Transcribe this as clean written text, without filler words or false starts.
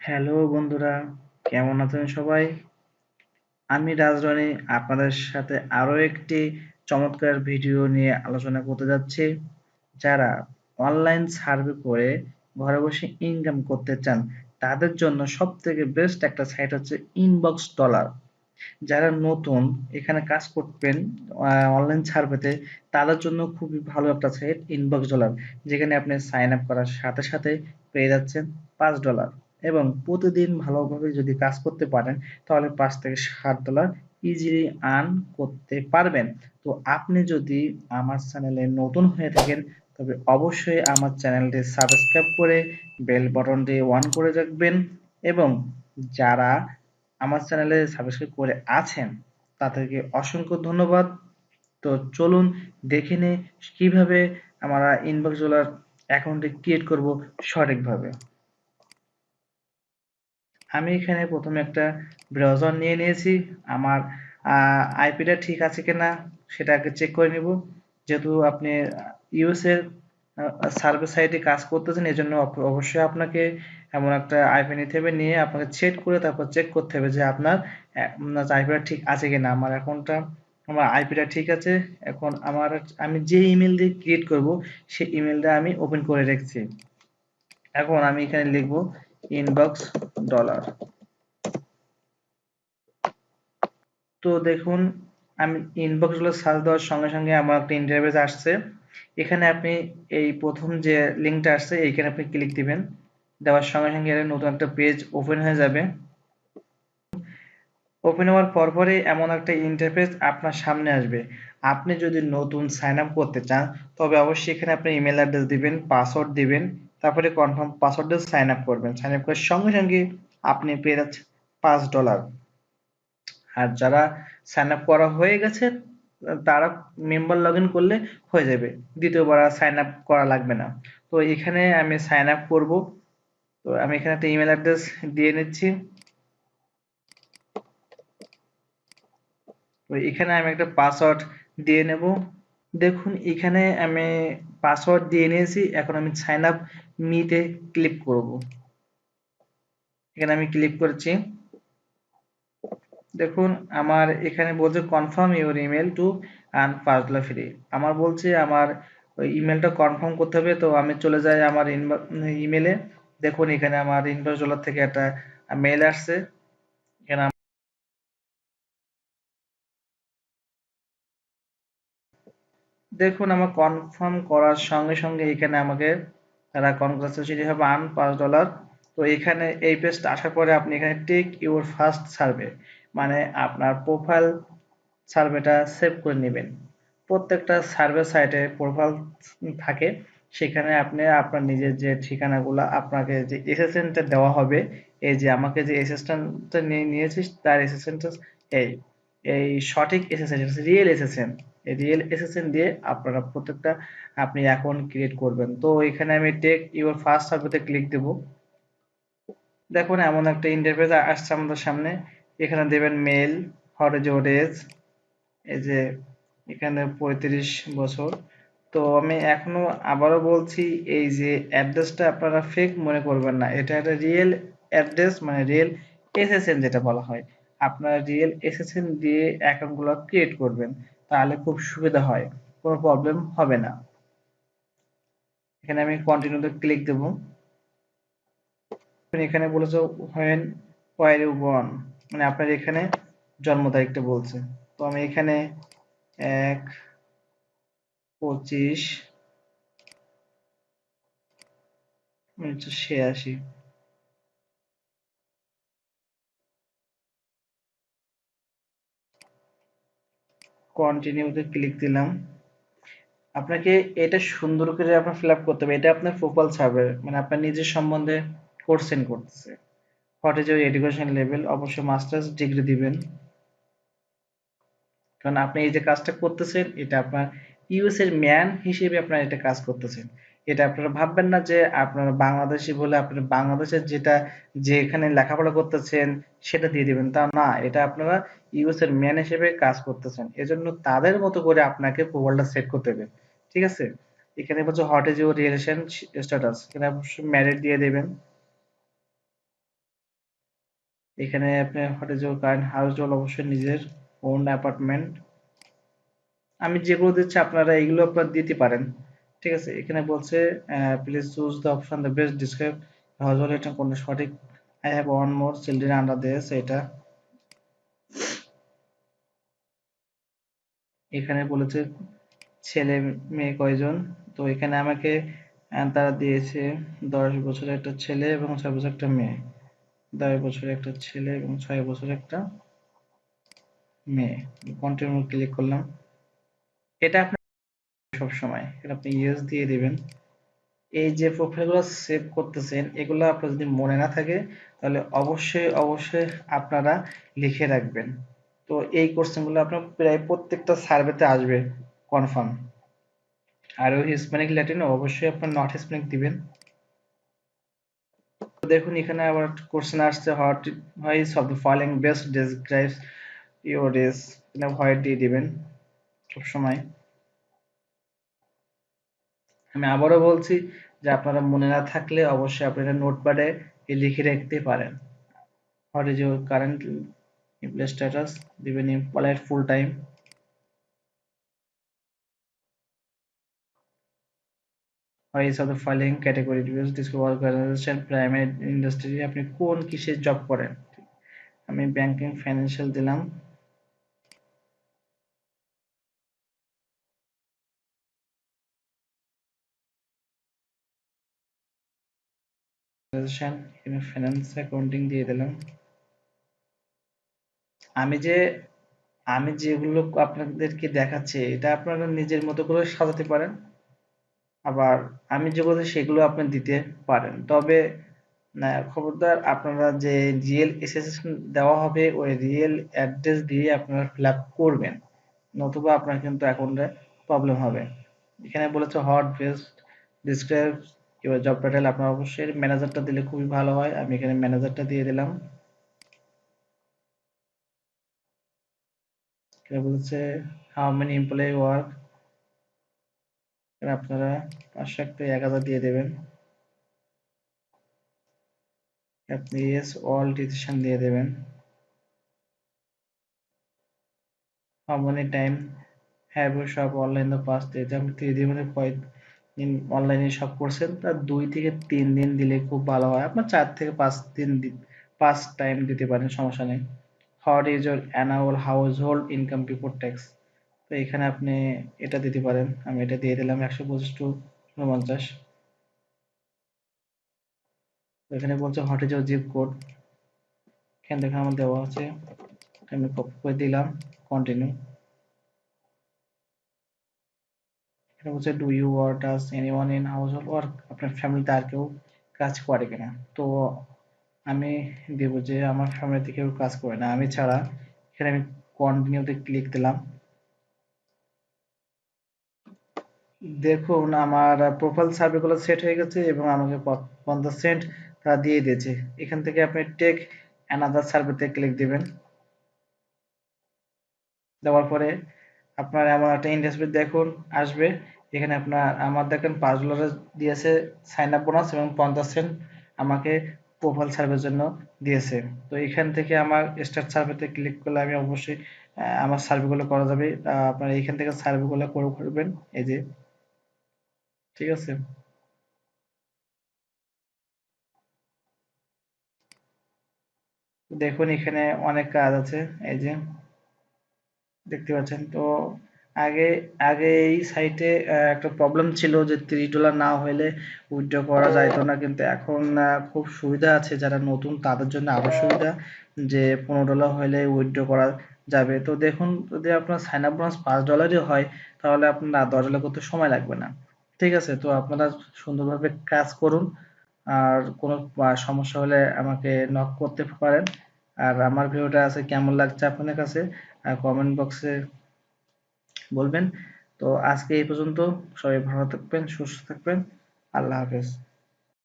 Hello বন্ধুরা, কেমন আছেন সবাই? আমি রাজ রনি আপনাদের সাথে আরো একটি চমৎকার ভিডিও নিয়ে আলোচনা করতে যাচ্ছি। যারা অনলাইন সার্ভে করে ঘরে বসে ইনকাম করতে চান, তাদের জন্য সবথেকে বেস্ট একটা সাইট হচ্ছে ইনবক্স ডলার। যারা নতুন এখানে কাজ করবেন অনলাইন সার্ভেতে, তাদের জন্য খুবই ভালো একটা সাইট ইনবক্স ডলার, যেখানে আপনি সাইন আপ করার সাথে সাথে পেয়ে যাচ্ছেন $5 এবং প্রতিদিন ভালোভাবে যদি কাজ করতে পারেন তাহলে $5 থেকে $7 ইজিলি আর্ন করতে পারবেন। তো আপনি যদি আমার চ্যানেলে নতুন হয়ে থাকেন, তবে অবশ্যই আমার চ্যানেলটি সাবস্ক্রাইব করে বেল বাটনটি অন করে রাখবেন। এবং যারা আমার চ্যানেলে সাবস্ক্রাইব করে আছেন তাদেরকে অসংখ্য ধন্যবাদ। তো চলুন দেখে নিই কিভাবে আমরা ইনবক্স ডলার অ্যাকাউন্টটি ক্রিয়েট করব সঠিকভাবে। আমি এখানে প্রথমে একটা ব্রাউজার নিয়ে নিয়েছি। আমার আইপিটা ঠিক আছে কিনা সেটা আগে চেক করে নিব। যেহেতু আপনি ইউএস এর সার্ভার সাইটে কাজ করতেছেন, এজন্য অবশ্যই আপনাকে এমন একটা আইপি নিতে হবে, নিয়ে আপনাকে সেট করে তারপর চেক করতে হবে যে আপনার আইপিটা ঠিক আছে কিনা। আমার অ্যাকাউন্টটা, আমার আইপিটা ঠিক আছে। এখন আমি যে ইমেল দিয়ে ক্রিয়েট করব সেই ইমেলটা আমি ওপেন করে রেখেছি। এখন আমি এখানে লিখব ইনবক্স ডলার। তো দেখুন, আমি ইনবক্স গুলো সার্চ দেওয়ার সঙ্গে সঙ্গে আমার একটা ইন্টারফেস আসছে। এখানে আপনি এই প্রথম যে লিঙ্কটা আসছে এইখানে আপনি ক্লিক দিবেন। দেওয়ার সঙ্গে সঙ্গে এর নতুন একটা পেজ ওপেন হয়ে যাবে। ওপেন হওয়ার পরপরই এমন একটা ইন্টারফেস আপনার সামনে আসবে। আপনি যদি নতুন সাইন আপ করতে চান, তবে অবশ্যই এখানে আপনি ইমেল অ্যাড্রেস দিবেন, পাসওয়ার্ড দিবেন, তারপরে কনফার্ম পাসওয়ার্ড দিয়ে সাইন আপ করবেন। সাইন আপ করার সঙ্গে সঙ্গে আপনি পেয়ে যাচ্ছেন $5। আর যারা সাইন আপ করা হয়ে গেছে তারা মেম্বার লগ ইন করলে হয়ে যাবে, দ্বিতীয়বার আর সাইন আপ করা লাগবে না। তো এখানে আমি সাইন আপ করবো। তো আমি এখানে একটা ইমেল অ্যাড্রেস দিয়ে নিচ্ছি। তো এখানে আমি একটা পাসওয়ার্ড দিয়ে নেব। দেখুন এখানে আমি পাসওয়ার্ড দিয়ে নিয়েছি। এখন আমি সাইন আপ মিতে ক্লিক করব। এখানে আমি ক্লিক করছি। দেখুন আমার এখানে বলছে confirm your email to earn $5 free. আমার বলছে আমার ওই ইমেলটা কনফার্ম করতে হবে। তো আমি চলে যাই আমার ইমেলে। দেখুন এখানে আমার ইনবক্স ডলার থেকে একটা মেল আসছে। এখানে দেখুন আমার কনফার্ম করার সঙ্গে সঙ্গে এখানে আমাকে তারা কনগ্রাচুলেশন ইউ হ্যাভ আর্ন $5। তো এখানে এই পেজটা আসার পরে আপনি এখানে টেক ইউর ফার্স্ট সার্ভে, মানে আপনার প্রোফাইল সার্ভেটা সেভ করে নেবেন। প্রত্যেকটা সার্ভে সাইটে প্রোফাইল থাকে, সেখানে আপনি আপনার নিজের যে ঠিকানাগুলো, আপনাকে যে এসএসএনটা দেওয়া হবে, এই যে আমাকে যে এসএসএনটা নিয়েছিস তার এসএসএনটা এই এই সঠিক এসএসএন, রিয়েল এসএসএন, এই রিয়েল এসএসএন দিয়ে আপনারা প্রত্যেকটা আপনি অ্যাকাউন্ট ক্রিয়েট করবেন। তো এখানে আমি টেক ইউর ফার্স্ট সার্ভেতে ক্লিক দেব। দেখুন এমন একটা ইন্টারফেস আসছে আমাদের সামনে। এখানে দেবেন male, what is your age, এই যে এখানে 35 বছর। তো আমি এখনো আবারও বলছি, এই যে অ্যাড্রেসটা আপনারা ফেক মনে করবেন না, এটা একটা রিয়েল অ্যাড্রেস, মানে রিয়েল এসএসএন যেটা বলা হয়। আপনারা রিয়েল এসএসএন দিয়ে অ্যাকাউন্টগুলো ক্রিয়েট করবেন, তাহলে খুব সুবিধা হয়, কোনো প্রবলেম হবে না। এখানে আমি কন্টিনিউতে ক্লিক দেব। এখানে বলেছে হোয়েন ওয়ার ইউ বর্ন, মানে আপনার এখানে জন্ম তারিখটা বলছে। তো আমি এখানে 1/25/1986 কন্টিনিউতে ক্লিক দিলাম। আপনাকে এটা সুন্দর করে আপনার ফিল আপ করতে হবে। এটা আপনার প্রোফাইল সার্ভে, মানে আপনার নিজের সম্বন্ধে কোশ্চেন করতেছে। What is your education level, অবশ্যই মাস্টার্স ডিগ্রি দিবেন। কারণ আপনি এই যে কাজটা করতেছেন, এটা আপনার ইউএস এর ম্যান হিসেবে আপনার এটা কাজ করতেছেন। এটা আপনারা ভাববেন না যে আপনারা বাংলাদেশি বলে আপনারা বাংলাদেশের যেটা যেখানে লেখাপড়া করতেছেন সেটা দিয়ে দিবেন, তা না। এটা আপনারা ইউএস এর ম্যান হিসেবে কাজ করতেছেন, এজন্য তাদের মতো করে আপনাকে প্রোফাইলটা সেট করতে হবে। ঠিক আছে? এখানে বলছে what is your relation status, এখানে অবশ্যই ম্যারিড দিয়ে দেবেন। এখানে আপনি what is your current house hold, অবশ্যই নিজের ওন অ্যাপার্টমেন্ট। আমি যেগুলো দিচ্ছি আপনারা এইগুলো আপনারা দিতে পারেন। ঠিক আছে, এখানে বলছে please choose the option the best describe house hold, এটা কোনটা সঠিক। I have one more children under this, এটা। এখানে বলেছে ছেলে মেয়ে কয়জন, তো এখানে আমাকে তারা দিয়েছে 10 বছরের একটা ছেলে এবং 6 বছর একটা মেয়ে। 10 বছরের একটা ছেলে এবং 6 বছরের একটা মেয়ে। কন্টিনিউ ক্লিক করলাম। এটা আপনি সবসময় এটা আপনি ইয়েস দিয়ে দিবেন। এই যে প্রোফাইলগুলো সেভ করতেছেন, এগুলো আপনার যদি মনে না থাকে তাহলে অবশ্যই অবশ্যই আপনারা লিখে রাখবেন। তো এই কোশ্চেনগুলো আপনার প্রায় প্রত্যেকটা সার্ভেতে আসবে কনফার্ম। আর ওই হিসপ্যানিক ল্যাটিন অবশ্যই আপনার নট হিসপ্যানিক দিবেন। তো দেখুন এখানে আবার কোশ্চেন আসছে, what is of the following best describes your days, এখানে হোয়াইট দিয়ে দিবেন সবসময়। আমি আবারও বলছি যে আপনারা মনে না থাকলে অবশ্যই আপনারা নোটপ্যাডে লিখে রাখতে পারেন। What is your current employ status, দিবেন employed full time. What is of the following category describe organisation primary industry, আপনি কোন কিসের জব করেন। আমি ব্যাংকিং ফাইন্যান্সিয়াল দিলাম। এখানে ফাইন্যান্স অ্যাকাউন্টিং দিয়ে দিলাম। আমি যে আমি যেগুলো আপনাদেরকে দেখাচ্ছি এটা আপনারা নিজের মতো করে সাজাতে পারেন, আবার আমি যে বলছি সেগুলো আপনি দিতে পারেন। তবে না, খবরদার আপনারা যে রিয়েল এসএসএন দেওয়া হবে ওই রিয়েল অ্যাড্রেস দিয়ে আপনারা ফিল আপ করবেন, নতুবা আপনার কিন্তু অ্যাকাউন্টে প্রবলেম হবে। এখানে বলেছে hot best describe your job title, আপনার অবশ্যই ম্যানেজারটা দিলে খুবই ভালো হয়। আমি এখানে ম্যানেজারটা দিয়ে দিলাম। এখানে বলেছে হাউ মেনি এমপ্লয়ি ওয়ার্ক, আপনারা 500 একটা 1000 দিয়ে দেবেন। আপনি ইয়েস অল ডিসিশন দিয়ে দেবেন। How many time have you shop online the past, এটা আপনি 3 দিনের মধ্যে কয়েকদিন অনলাইনে শপ করছেন, তার 2 থেকে 3 দিন দিলে খুব ভালো হয়। আপনার 4 থেকে 5 দিন 5 টাইম দিতে পারেন, সমস্যা নেই। What is your annual house hold income before tax, তো এখানে আপনি এটা দিতে পারেন। আমি এটা দিয়ে দিলাম 125 to 49। এখানে বলছে what is your zip code, এখান থেকে আমার দেওয়া আছে, আমি কপি করে দিলাম। কন্টিনিউ। এটা বলছে do you work does anyone in household work, আপনার ফ্যামিলিতে আর কেউ কাজ করে কিনা। তো আমি দেবো যে আমার ফ্যামিলিতে কেউ কাজ করে না আমি ছাড়া। এখানে আমি কন্টিনিউতে ক্লিক দিলাম। দেখুন আমার প্রোফাইল সার্ভেগুলো সেট হয়ে গেছে এবং আমাকে 50 সেন্ট তারা দিয়ে দিয়েছে। এখান থেকে আপনি টেক অ্যানাদার সার্ভেতে ক্লিক দিবেন। দেওয়ার পরে আপনার এমন একটা ইন্টারফেস দেখুন আসবে। এখানে আপনার আমার দেখেন $5 দিয়েছে সাইন আপ বোনাস এবং 50 সেন্ট আমাকে প্রোফাইল সার্ভের জন্য দিয়েছে। তো এখান থেকে আমার স্টার্ট সার্ভেতে ক্লিক করলে আমি অবশ্যই আমার সার্ভেগুলো করা যাবে। আপনারা এখান থেকে সার্ভেগুলো করবেন, এই যে। ঠিক আছে, দেখুন এখানে অনেক কাজ আছে, এই যে দেখতে পাচ্ছেন। তো আগে আগে এই সাইটে একটা প্রবলেম ছিল যে $30 না হলে উইথড্র করা যাইতো না, কিন্তু এখন খুব সুবিধা আছে। যারা নতুন তাদের জন্য আরো সুবিধা যে $15 হলে উইথড্র করা যাবে। তো দেখুন যদি আপনার সাইন আপ বোনাস $5 হয় তাহলে আপনার $10 করতে সময় লাগবে না। ঠিক আছে, তো আপনারা সুন্দরভাবে কাজ করুন। আর কোনো সমস্যা হলে আমাকে নক করতে পারেন। আর আমার ভিডিওটা আছে কেমন লাগছে আপনাদের কাছে কমেন্ট বক্সে বলবেন। তো আজকে এই পর্যন্ত, সবাই ভালো থাকবেন, সুস্থ থাকবেন। আল্লাহ হাফেজ।